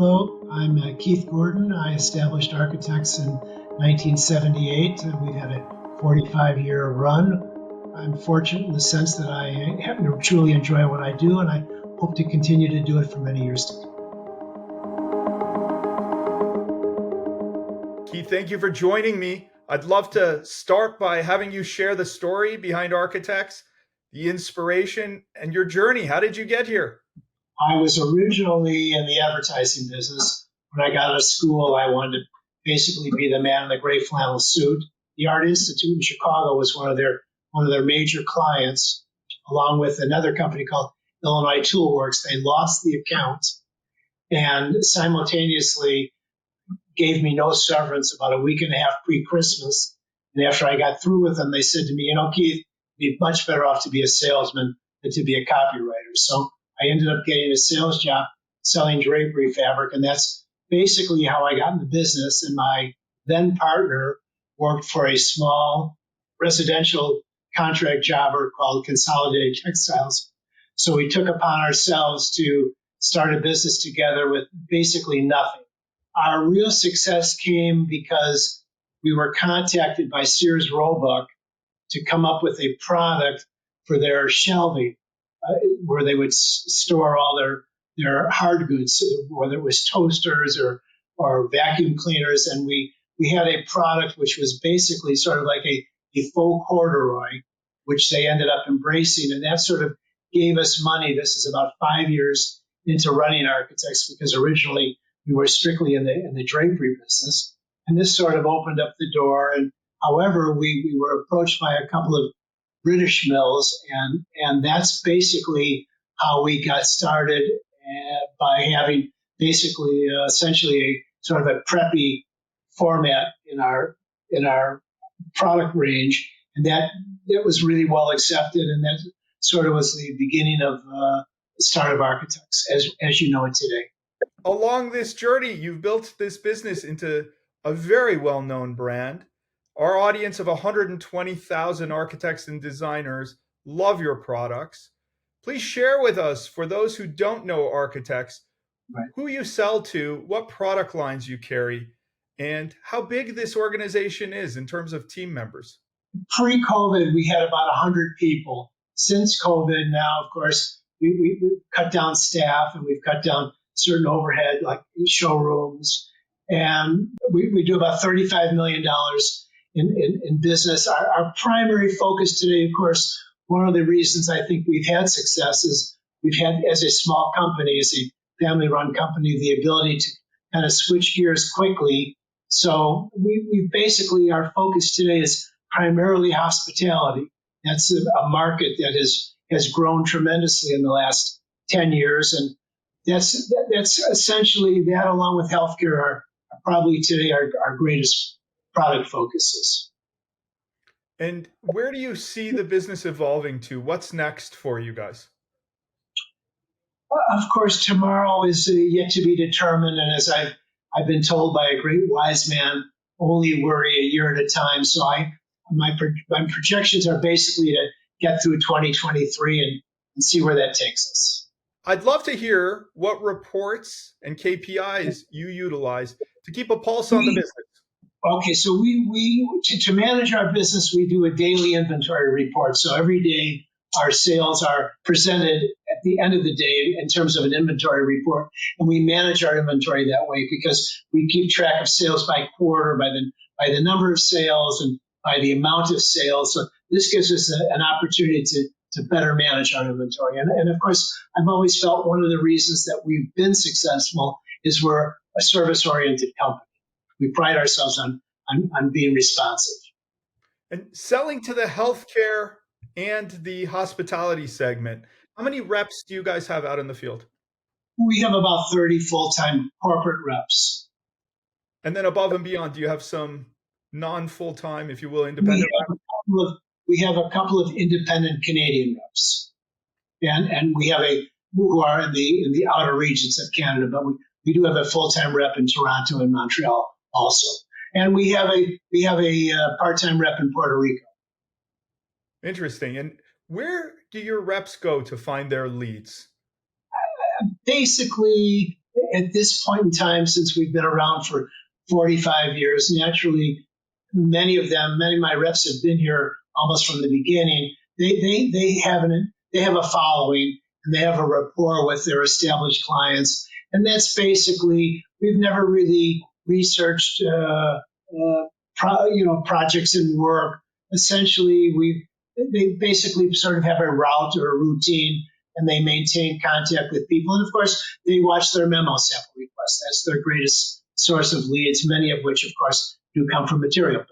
Hello, I'm Keith Gordon. I established Architects in 1978. We've had a 45-year run. I'm fortunate in the sense that I happen to truly enjoy what I do, and I hope to continue to do it for many years to come. Keith, thank you for joining me. I'd love to start by having you share the story behind Architects, the inspiration, and your journey. How did you get here? I was originally in the advertising business. When I got out of school, I wanted to basically be the man in the gray flannel suit. The Art Institute in Chicago was one of their major clients, along with another company called Illinois Toolworks. They lost the account and simultaneously gave me no severance about a week and a half pre-Christmas. And after I got through with them, they said to me, Keith, it'd be much better off to be a salesman than to be a copywriter. So I ended up getting a sales job selling drapery fabric. And that's basically how I got in the business. And my then partner worked for a small residential contract jobber called Consolidated Textiles. So we took upon ourselves to start a business together with basically nothing. Our real success came because we were contacted by Sears Roebuck to come up with a product for their shelving, where they would store all their hard goods, whether it was toasters or vacuum cleaners. And we had a product which was basically sort of like a faux corduroy, which they ended up embracing. And that sort of gave us money. This is about 5 years into running Architects, because originally we were strictly in the drapery business. And this sort of opened up the door. And however, we were approached by a couple of British mills, and that's basically how we got started, by having basically essentially a sort of a preppy format in our product range, and that was really well accepted, and that sort of was the beginning of the start of Architects as you know it today. Along this journey, you've built this business into a very well-known brand. Our audience of 120,000 architects and designers love your products. Please share with us, for those who don't know Architects, Right. who you sell to, what product lines you carry, and how big this organization is in terms of team members. Pre-COVID, we had about 100 people. Since COVID, now, of course, we've cut down staff and we've cut down certain overhead like showrooms. And we do about $35 million in business. Our primary focus today, of course, one of the reasons I think we've had success is we've had, as a small company, as a family-run company, the ability to kind of switch gears quickly. So we basically, our focus today is primarily hospitality. That's a market that has grown tremendously in the last 10 years. And that's essentially that, along with healthcare, are probably today our greatest product focuses. And where do you see the business evolving to? What's next for you guys? Of course, tomorrow is yet to be determined. And as I've been told by a great wise man, only worry a year at a time. So my projections are basically to get through 2023 and see where that takes us. I'd love to hear what reports and KPIs you utilize to keep a pulse on the business. Okay, so to manage our business, we do a daily inventory report. So every day our sales are presented at the end of the day in terms of an inventory report, and we manage our inventory that way because we keep track of sales by quarter, by the number of sales, and by the amount of sales. So this gives us an opportunity to better manage our inventory. And of course, I've always felt one of the reasons that we've been successful is we're a service-oriented company. We pride ourselves on being responsive. And selling to the healthcare and the hospitality segment, how many reps do you guys have out in the field? We have about 30 full-time corporate reps. And then above and beyond, do you have some non-full-time, if you will, independent reps? We have a couple of independent Canadian reps, and we have who are in the outer regions of Canada, but we do have a full-time rep in Toronto and Montreal also, and we have a part-time rep in Puerto Rico. Interesting. And where do your reps go to find their leads? Basically, At this point in time, since we've been around for 45 years, naturally, many of my reps have been here almost from the beginning. They have a following and they have a rapport with their established clients, and that's basically we've never really researched projects and work. Essentially, they basically sort of have a route or a routine, and they maintain contact with people. And of course, they watch their memo sample requests. That's their greatest source of leads, many of which, of course, do come from material.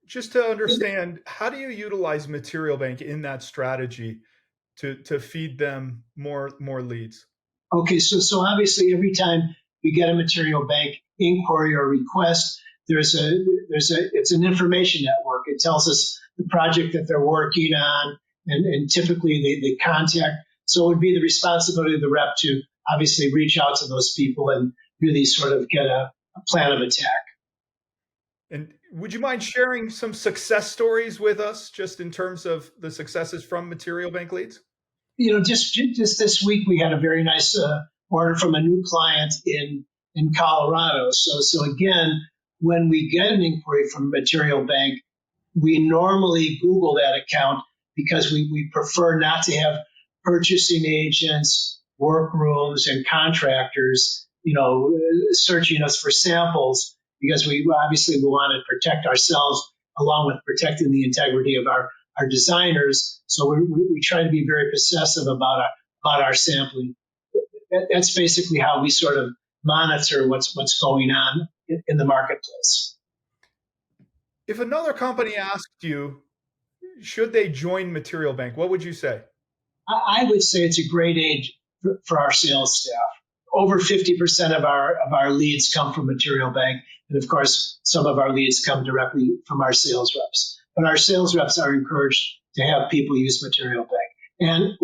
Just to understand, how do you utilize Material Bank in that strategy to feed them more leads? Okay, so obviously every time we get a material bank inquiry or request, it's an information network. It tells us the project that they're working on, and typically they contact. So it would be the responsibility of the rep to obviously reach out to those people and really sort of get a plan of attack. And would you mind sharing some success stories with us, just in terms of the successes from Material Bank leads? Just this week we had a very nice order from a new client in Colorado. So again, when we get an inquiry from Material Bank, we normally Google that account because we prefer not to have purchasing agents, workrooms, and contractors, searching us for samples, because we obviously we want to protect ourselves along with protecting the integrity of our designers. So we try to be very possessive about our sampling. That's basically how we sort of monitor what's going on in the marketplace. If another company asked you, should they join Material Bank, what would you say? I would say it's a great age for our sales staff. Over 50% of our leads come from Material Bank, and of course, some of our leads come directly from our sales reps. But our sales reps are encouraged to have people use Material Bank. And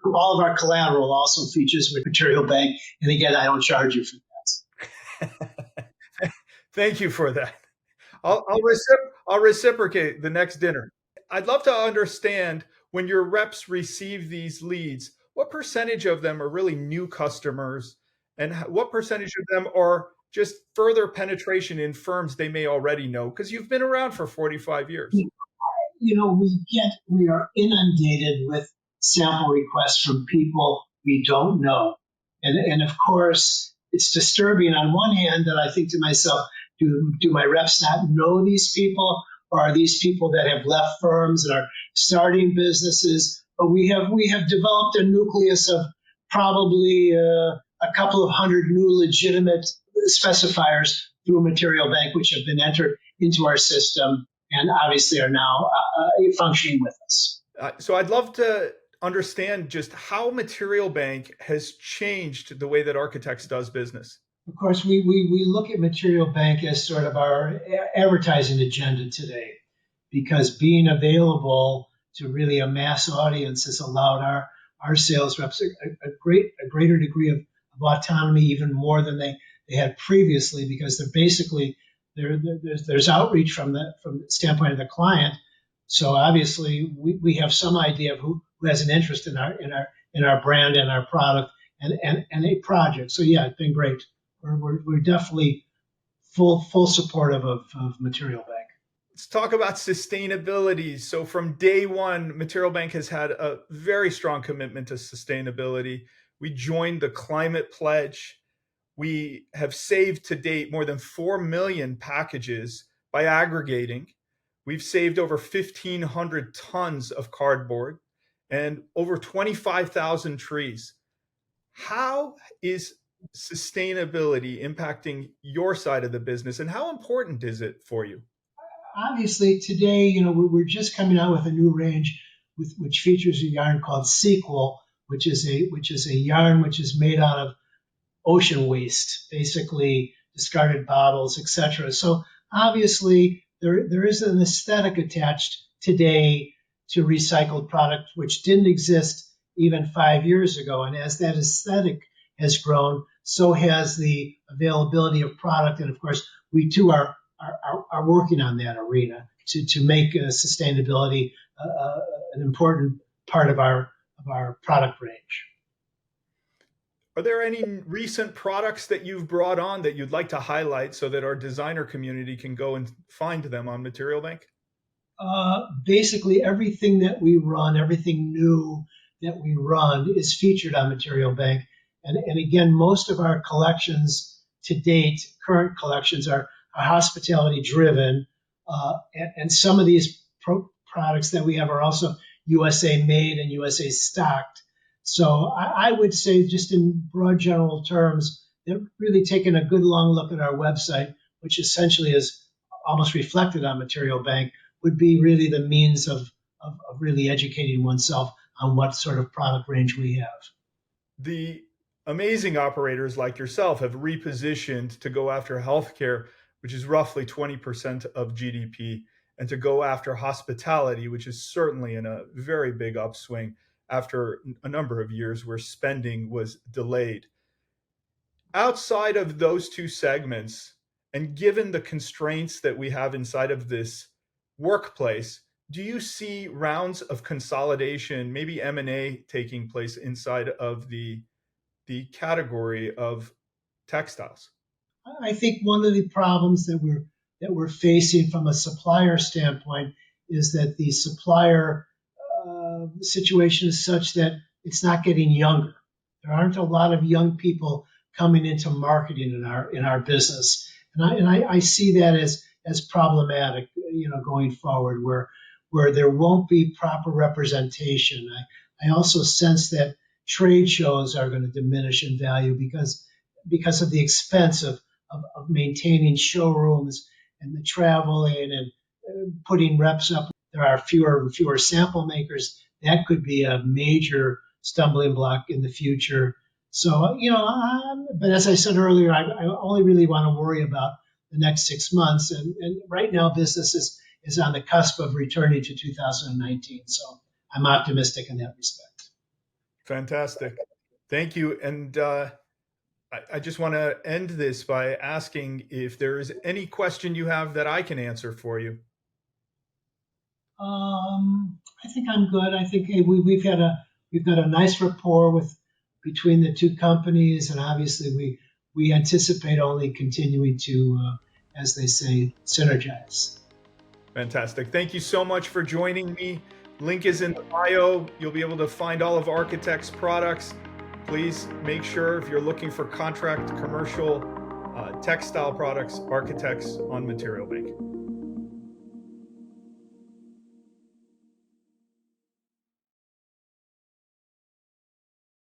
all of our collateral also features Material Bank. And again, I don't charge you for that. Thank you for that. I'll reciprocate the next dinner. I'd love to understand, when your reps receive these leads, what percentage of them are really new customers, and what percentage of them are just further penetration in firms they may already know, because you've been around for 45 years. We are inundated with sample requests from people we don't know. And of course, it's disturbing on one hand that I think to myself, do my reps not know these people? Or are these people that have left firms and are starting businesses? But we have developed a nucleus of probably a couple of hundred new legitimate specifiers through Material Bank, which have been entered into our system and obviously are now functioning with us. So I'd love to understand just how Material Bank has changed the way that Architects does business. Of course, we look at Material Bank as sort of our advertising agenda today, because being available to really a mass audience has allowed our sales reps a greater degree of autonomy, even more than they had previously, because they're basically there's outreach from the standpoint of the client. So obviously we have some idea of who has an interest in our brand and our product and a project. So yeah, it's been great. We're definitely full supportive of Material Bank. Let's talk about sustainability. So from day one, Material Bank has had a very strong commitment to sustainability. We joined the Climate Pledge. We have saved to date more than 4 million packages by aggregating. We've saved over 1,500 tons of cardboard and over 25,000 trees. How is sustainability impacting your side of the business, and how important is it for you? Obviously, today, we're just coming out with a new range which features a yarn called Sequel, which is a yarn which is made out of ocean waste, basically discarded bottles, etc. So obviously, there is an aesthetic attached today to recycled product, which didn't exist even 5 years ago. And as that aesthetic has grown, so has the availability of product. And of course, we too are working on that arena to make sustainability an important part of our product range. Are there any recent products that you've brought on that you'd like to highlight so that our designer community can go and find them on Material Bank? Basically, everything that we run, everything new that we run is featured on Material Bank. And again, most of our collections to date, current collections, are hospitality driven. And some of these products that we have are also USA made and USA stocked. So I would say, just in broad general terms, that really taking a good long look at our website, which essentially is almost reflected on Material Bank, would be really the means of really educating oneself on what sort of product range we have. The amazing operators like yourself have repositioned to go after healthcare, which is roughly 20% of GDP, and to go after hospitality, which is certainly in a very big upswing after a number of years where spending was delayed. Outside of those two segments, and given the constraints that we have inside of this workplace, do you see rounds of consolidation, maybe M&A taking place inside of the category of textiles? I think one of the problems that we're facing from a supplier standpoint is that the supplier situation is such that it's not getting younger. There aren't a lot of young people coming into marketing in our business, and I see that as problematic, going forward, where there won't be proper representation. I also sense that trade shows are going to diminish in value because of the expense of maintaining showrooms and the traveling and putting reps up. There are fewer and fewer sample makers. That could be a major stumbling block in the future. So, but as I said earlier, I only really want to worry about the next 6 months. And right now, business is on the cusp of returning to 2019. So I'm optimistic in that respect. Fantastic. Thank you. And I just want to end this by asking if there is any question you have that I can answer for you. I think I'm good. I think, hey, we've got a nice rapport between the two companies, and obviously we anticipate only continuing to, as they say, synergize. Fantastic. Thank you so much for joining me. Link is in the bio. You'll be able to find all of Architect's products. Please make sure, if you're looking for contract commercial textile products, Architects on Material Bank.